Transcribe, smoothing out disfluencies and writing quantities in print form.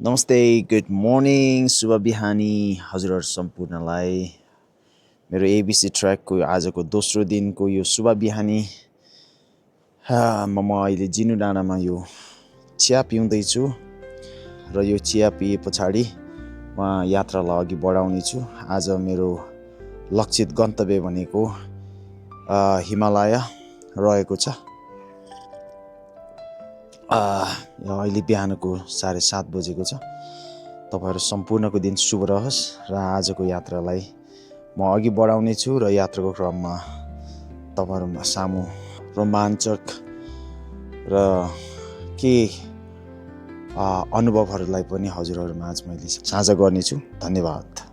नमस्ते, good morning, शुभ बिहानी हजुरहरू सम्पूर्णलाई। मेरो एबिसी ट्र्याकको आजको दोस्रो दिनको यो शुभ बिहानी म अहिले जिनु डाँडामा यो चिया पिउँदैछु र यो चिया पिए पछाडि म यात्रालाई अघि बढाउनेछु। आज मेरो लक्षित गन्तव्य भनेको हिमालय रहेको छ। अहिले बिहानको 7:30 बजेको छ। तपाईहरु सम्पूर्णको दिन शुभ रहोस् र आजको यात्रालाई म अघि बढाउने छु र यात्राको क्रममा तपाईहरुमा सामु रोमाञ्चक र के अनुभवहरूलाई पनि हजुरहरुमाझ मैले साझा गर्नेछु। धन्यवाद।